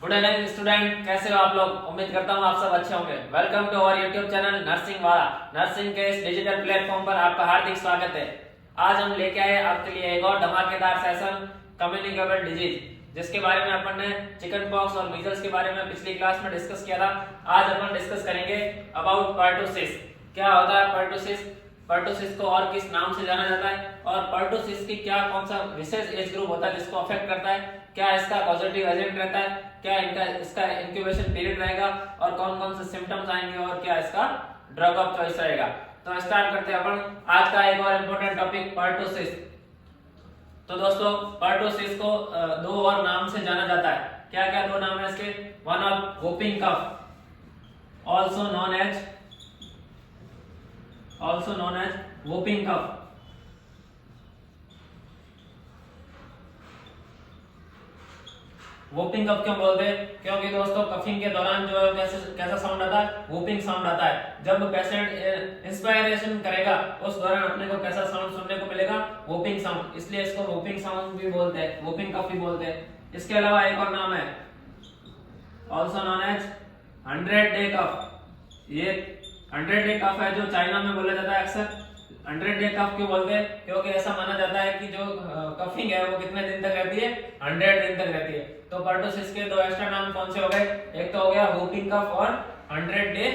Good evening student, कैसे हो आप लोग। उम्मीद करता हूँ आप सब अच्छे होंगे। Welcome to our YouTube channel nursing वाला। नर्सिंग के इस डिजिटल प्लेटफॉर्म पर आपका हार्दिक स्वागत है। आज हम लेके आए आपके लिए एक और धमाकेदार सेशन कम्युनिकेबल डिजीज, जिसके बारे में अपन ने चिकन पॉक्स और मीजल्स के बारे में पिछली क्लास में डिस्कस किया था। आज अपन डिस्कस करेंगे अबाउट पर्टुसिस। क्या होता है पर्टुसिस, पर्टुसिस को और किस नाम से जाना जाता है, और पर्टुसिस की क्या कौन सा विशेष एज ग्रुप होता है जिसको अफेक्ट करता है, क्या इसका पॉजिटिव एजेंट रहता है, क्या इसका इंक्यूबेशन पीरियड रहेगा, और कौन कौन से सिम्टम्स आएंगे, और क्या इसका ड्रग ऑफ चॉइस रहेगा। तो स्टार्ट करते हैं अपन आज का एक और इम्पोर्टेंट टॉपिक पर्टुसिस। तो दोस्तों पर्टुसिस को दो और नाम से जाना जाता है। क्या क्या दो नाम है इसके। One of whooping cough, also known as whooping cough. Whooping cough क्यों बोलते हैं, क्योंकि दोस्तों कफिंग के दौरान जो है कैसा साउंड आता है, वोपिंग साउंड आता है। जब पेशेंट इंस्पायरेशन करेगा उस दौरान अपने को कैसा साउंड सुनने को मिलेगा, वोपिंग साउंड, इसलिए इसको वोपिंग साउंड भी बोलते हैं, वोपिंग कफ भी बोलते हैं। इसके अलावा एक और नाम है ऑल्सो नोन एज 100 डे कफ। ये 100 डे कफ है जो चाइना में बोला जाता है अक्सर। 100 डे कफ क्यों बोलते हैं, क्योंकि ऐसा माना जाता है कि जो कफिंग है वो कितने दिन तक रहती है, 100 दिन तक रहती है। तो पर्टुसिस के दो एक्स्ट्रा नाम कौन से हो गए, एक तो हो गया वोपिंग कफ और 100 डे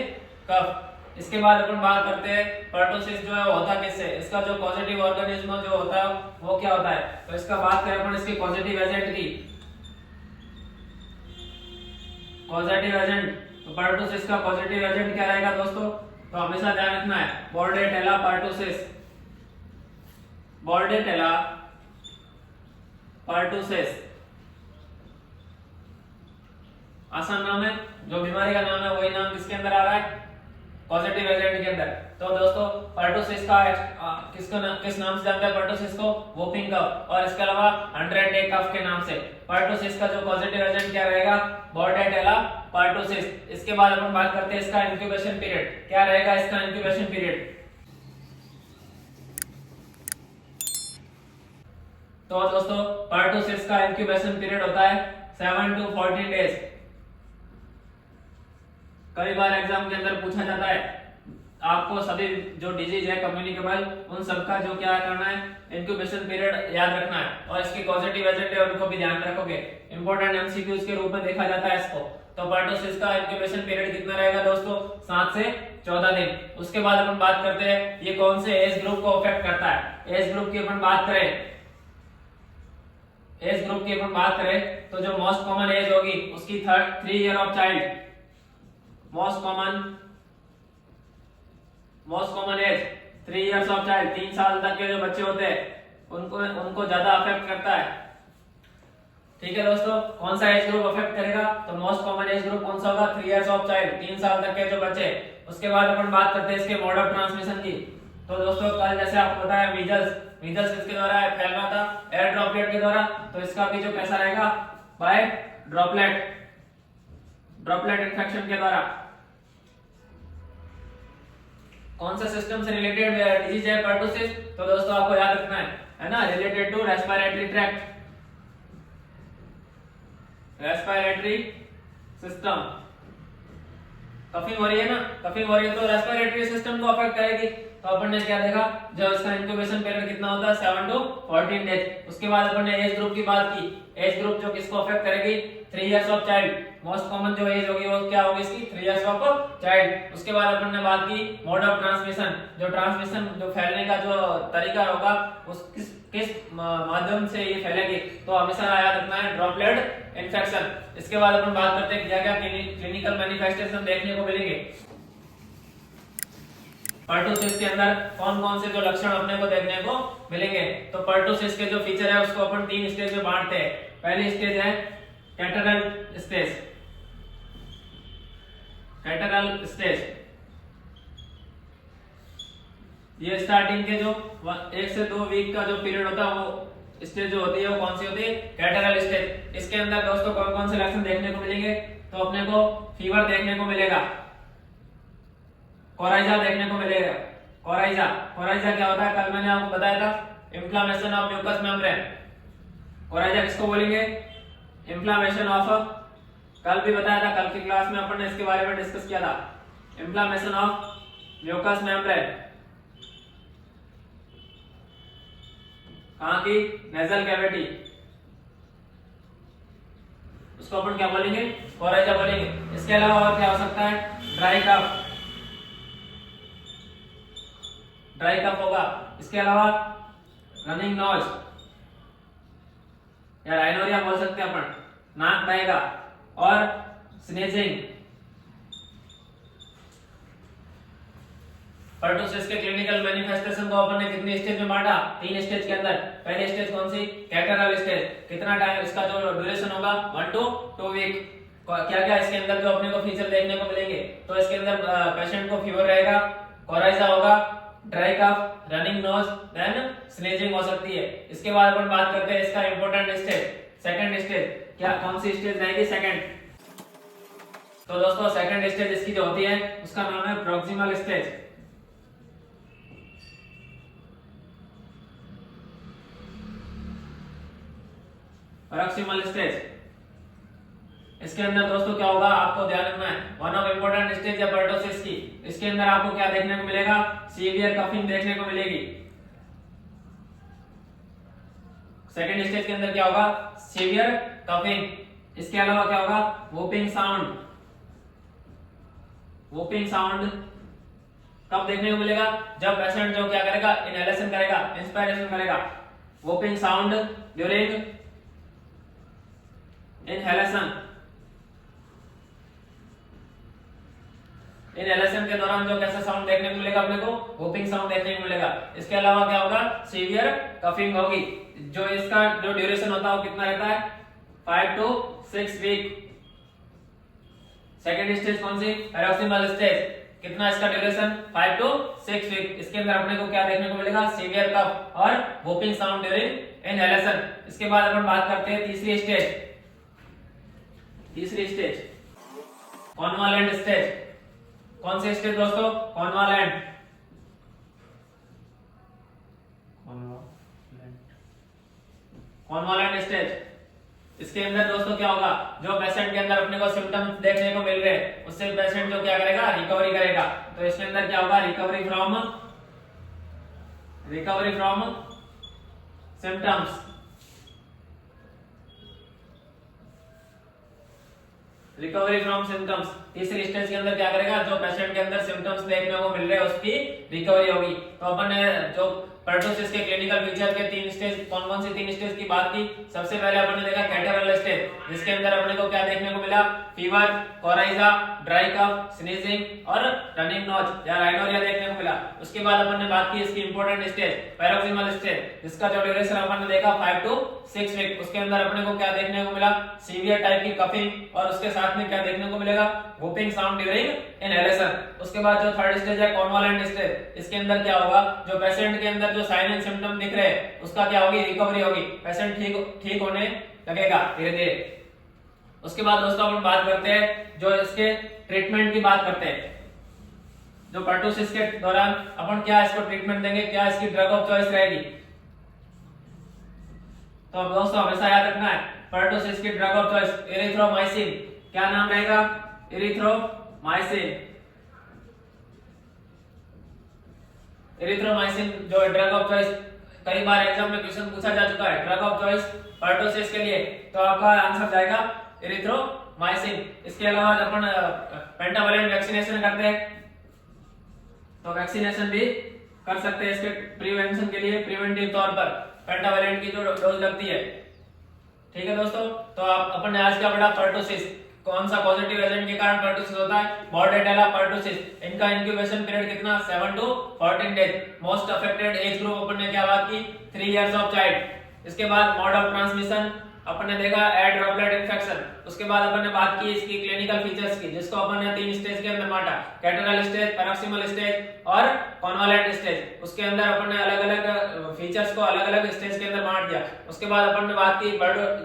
कफ। इसके बाद अपन बात करते हैं पर्टुसिस जो है होता किससे, इसका जो पॉजिटिव ऑर्गेनिज्म जो होता है वो क्या होता है। तो इसका बात करें अपन इसके पॉजिटिव एजेंट की, पॉजिटिव एजेंट, तो पर्टुसिस का पॉजिटिव एजेंट क्या रहेगा दोस्तों, तो हमेशा ध्यान रखना है बोर्डेटेला पर्टुसिस, बोर्डेटेला पर्टुसिस आसान नाम है, जो बीमारी का नाम है वही नाम किसके अंदर आ रहा है, पॉजिटिव एजेंट के अंदर। तो दोस्तों पर्टुसिस का किस नाम से जानते हैं पर्टुसिस को, वोपिंग कफ, और इसके अलावा 100 डे कफ के नाम से। पर्टुसिस का जो पॉजिटिव एजेंट क्या रहेगा, बोर्डेटेला पर्टुसिस। इसके बाद अपन बात करते हैं इसका इंक्यूबेशन पीरियड, क्या रहेगा इसका इंक्यूबेशन पीरियड। तो दोस्तों पर्टुसिस का इंक्यूबेशन पीरियड होता है 7 to 14 डेज। कई बार एग्जाम के अंदर पूछा जाता है आपको सभी जो डिजीज है कम्युनिकेबल उन सबका जो क्या करना है, इंक्यूबेशन पीरियड याद रखना है, और इसके पॉजिटिव एजेंट है उनको भी ध्यान रखोगे। इंपॉर्टेंट एमसीक्यूज के रूप में देखा जाता है इसको। तो पर्टुसिस का इंक्यूबेशन पीरियड कितना रहेगा दोस्तों, 7 से 14 दिन। उसके बाद अपन बात करते हैं ये कौन से एज ग्रुप को अफेक्ट करता है। एज ग्रुप की अपन बात करें तो जो मोस्ट कॉमन एज होगी उसकी 3 year of child, most common age 3 years of child, 3 साल तक के जो बच्चे होते हैं उनको ज्यादा अफेक्ट करता है। ठीक है दोस्तों, कौन सा एज ग्रुप अफेक्ट करेगा, तो मोस्ट कॉमन एज ग्रुप कौन सा होगा, 3 इयर्स ऑफ चाइल्ड, 3 साल तक के जो बच्चे। उसके बाद अपन बात करते हैं इसके मोड ऑफ ट्रांसमिशन की। तो दोस्तों कल जैसे आपको बताया मीजल्स किसके द्वारा फैलना था, एयर ड्रॉपलेट के द्वारा। तो इसका भी जो कैसा रहेगा, बाय ड्रॉपलेट इन्फेक्शन के द्वारा। कौन सा सिस्टम से रिलेटेड डिजीज है पर्टुसिस, तो दोस्तों आपको याद रखना है ना, related to respiratory tract, respiratory system. Coughing हो रही है ना, कफिंग हो रही है तो रेस्पिरेटरी सिस्टम को अफेक्ट करेगी। तो अपन ने क्या देखा, जब इसका इंक्यूबेशन पीरियड कितना होता है 7 to 14 डेज। उसके बाद अपन ने एज ग्रुप की बात की, एज ग्रुप जो किसको अफेक्ट करेगी, 3 years of child, most common जो एज होगी वो क्या होगी इसकी, 3 इयर्स ऑफ चाइल्ड। उसके बाद अपन ने बात की मोड ऑफ ट्रांसमिशन, जो फैलने का जो तरीका होगा उस किस माध्यम से ये फैलेगी, तो हमेशा याद रखना है ड्रॉपलेट इन्फेक्शन। इसके बाद अपन बात करते हैं क्या क्या क्लिनिकल मैनिफेस्टेशन देखने को मिलेंगे पर्टुसिस के अंदर, कौन कौन से जो लक्षण अपने को देखने को मिलेंगे। तो पर्टुसिस के जो फीचर है उसको अपन 3 स्टेज में बांटते हैं। पहली स्टेज है कैटरल स्टेज। ये स्टार्टिंग के जो 1 से 2 वीक का जो पीरियड होता है वो स्टेज जो होती है वो कौन सी होती है, कैटरल स्टेज। इसके अंदर दोस्तों कौन कौन से लक्षण देखने को मिलेंगे, तो अपने को फीवर देखने को मिलेगा, कोराइजा देखने को मिलेगा। कोराइजा क्या होता है, कल मैंने आपको बताया था, inflammation of mucous membrane. Coryza किसको बोलेंगे, इन्फ्लेमेशन ऑफ कल भी बताया था, कल की क्लास में अपन ने इसके बारे में डिस्कस किया था। इन्फ्लामेशन ऑफ म्यूकस मेम्ब्रेन, कहाँ की? नेजल कैविटी, उसको अपन क्या बोलेंगे? कोराइजा बोलेंगे। इसके अलावा और क्या हो सकता है? ड्राई कफ, ड्राई कफ होगा। इसके अलावा रनिंग नोज या राइनोरिया बोल सकते हैं अपन, नाक बहेगा। और स्नीजिंग। पर्टुसिस के क्लिनिकल मैनिफेस्टेशन को अपन ने कितनी स्टेज में बांटा? 3 स्टेज के अंदर। पहली स्टेज कौन सी? Catarrhal stage. कितना टाइम इसका जो ड्यूरेशन होगा? 1 to 2 वीक। क्या क्या इसके अंदर जो अपने को फीचर देखने को मिलेंगे? तो इसके अंदर पेशेंट को फीवर रहेगा, कोराइजा होगा, dry cough, running nose, then sneezing हो सकती है। इसके बाद अपन बात करते हैं इसका इंपॉर्टेंट स्टेज, सेकंड स्टेज। क्या कौन सी स्टेज रहेगी? सेकंड। तो दोस्तों सेकंड स्टेज इसकी जो होती है उसका नाम है प्रोक्सिमल स्टेज। Proximal stage. इसके अंदर दोस्तों क्या होगा आपको ध्यान रखना है, वन ऑफ इंपॉर्टेंट स्टेज है पर्टोसिस की। इसके अंदर आपको क्या देखने को मिलेगा? सीवियर कफिंग देखने को मिलेगी। सेकंड स्टेज के अंदर क्या होगा? Severe coughing. इसके अलावा क्या होगा? Whooping sound. वूपिंग साउंड कब देखने को मिलेगा? जब पेशेंट जो क्या करेगा? इनहेलेशन करेगा, इंस्पिरेशन करेगा। Whooping sound during inhalation. Inhalation के दौरान जो कैसा साउंड देखने को मिलेगा अपने को? वूपिंग साउंड देखने को मिलेगा। इसके अलावा क्या होगा? सीवियर कफिंग होगी। जो इसका जो ड्यूरेशन होता है वो कितना रहता है? 5 to 6 वीक। सेकेंड स्टेज कौन सी? Paroxysmal stage. कितना इसका ड्यूरेशन? 5 to 6 week. इसके अंदर अपने को क्या देखने को मिलेगा? सीवियर कफ और वूपिंग साउंड ड्यूरिंग इनहेलेशन। इसके बाद अपन बात करते हैं तीसरी स्टेज। तीसरी स्टेज कॉन्वालेंट स्टेज। कौन सी स्टेज दोस्तों? कॉन्वालेंट। कॉन्वालेंट स्टेज। इसके अंदर दोस्तों क्या होगा? जो पेशेंट के अंदर अपने को सिम्टम्स देखने को मिल रहे हैं उससे पेशेंट जो क्या करेगा? रिकवरी करेगा। तो इसके अंदर क्या होगा? Recovery from symptoms. Recovery from symptoms. तीसरी स्टेज के अंदर क्या करेगा? जो पेशेंट के अंदर सिम्टम्स देखने को मिल रहे हैं उसकी रिकवरी होगी। तो अपन ने जो पर्टुसिस के क्लिनिकल फीचर के 3 स्टेज, कौन कौन सी 3 स्टेज की बात की? सबसे पहले अपन ने देखा कैटरल स्टेज, जिसके अंदर अपने को क्या देखने को मिला? Fever, coryza, dry cough, sneezing और रनिंग नोज या राइनोरिया देखने को मिला। उसके बाद अपन ने बात की इसकी इंपॉर्टेंट स्टेज पैरोक्सिमल स्टेज, जिसका जो ड्यूरेशन अपन ने देखा 5 to 6 वीक। उसके अंदर अपने को क्या देखने को मिला? सीवियर टाइप की कफिंग और उसके साथ में क्या देखने को मिलेगा? Whooping sound during inhalation. उसके बाद जो थर्ड स्टेज है कॉन्वालेंट स्टेज, इसके अंदर क्या होगा? जो पेशेंट के अंदर जो साइन एंड सिम्टम दिख रहे हैं उसका क्या होगी? रिकवरी होगी। पेशेंट ठीक होने लगेगा धीरे धीरे। उसके बाद दोस्तों अपन बात करते हैं जो इसके ट्रीटमेंट की बात करते हैं। जो पर्टुसिस के दौरान अपन क्या इसको ट्रीटमेंट देंगे, क्या इसकी ड्रग ऑफ चॉइस रहेगी? तो दोस्तों हमेशा याद रखना है पर्टुसिस की ड्रग ऑफ चॉइस एरिथ्रोमाइसिन। क्या नाम रहेगा? एरिथ्रोमाइसिन। एरिथ्रोमाइसिन जो ड्रग ऑफ चॉइस, कई बार एग्जाम में क्वेश्चन पूछा जा चुका है ड्रग ऑफ चॉइस पर्टुसिस के लिए, तो आपका आंसर जाएगा एरिथ्रोमाइसिन। इसके अलावा अपन पेंटावलेंट वैक्सीनेशन करते हैं, तो वैक्सीनेशन भी कर सकते हैं इसके प्रिवेंशन के लिए, प्रिवेंटिव तौर पर पेंटावलेंट की जो डोज लगती है। ठीक है दोस्तों, तो आप अपन ने आज क्या पढ़ा? पर्टुसिस, कौन सा पॉजिटिव एजेंट के कारण पर्टुसिस होता है? Bordetella pertussis. इनका इंक्यूबेशन पीरियड कितना? 7 to 14 days. Most affected age group अपन ने क्या बात की? 3 इयर्स ऑफ चाइल्ड। इसके बाद मोड ऑफ ट्रांसमिशन अपन ने देखा एयर ड्रॉपलेट इन्फेक्शन। उसके बाद अपन ने बात की इसकी क्लिनिकल फीचर्स की, जिसको अपन ने 3 स्टेज के अंदर बांटा, कैटरल स्टेज, पैरोक्सिमल स्टेज और कॉन्वालेंट स्टेज। उसके अंदर अपन ने अलग अलग फीचर्स को अलग अलग स्टेज के अंदर बांट दिया। उसके बाद अपन ने बात की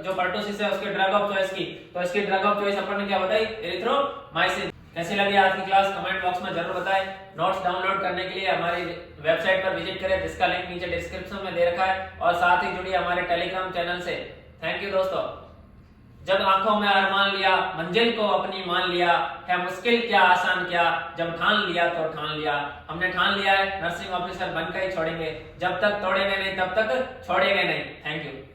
जो पर्टुसिस है उसके ड्रग ऑफ चॉइस की, तो इसकी ड्रग ऑफ चॉइस अपन ने क्या बताई? एरिथ्रोमाइसिन। कैसी लगी आज की क्लास कमेंट बॉक्स में जरूर बताएं। नोट्स डाउनलोड करने के लिए हमारी वेबसाइट पर विजिट करें, जिसका लिंक नीचे डिस्क्रिप्शन में दे रखा है, और साथ ही जुड़िए हमारे टेलीग्राम चैनल से। थैंक यू दोस्तों। जब आंखों में अरमान लिया, मंजिल को अपनी मान लिया, है मुश्किल क्या आसान क्या, जब ठान लिया तो ठान लिया। हमने ठान लिया है नर्सिंग ऑफिसर बनकर ही छोड़ेंगे, जब तक तोड़ेंगे नहीं तब तक छोड़ेंगे नहीं। Thank you.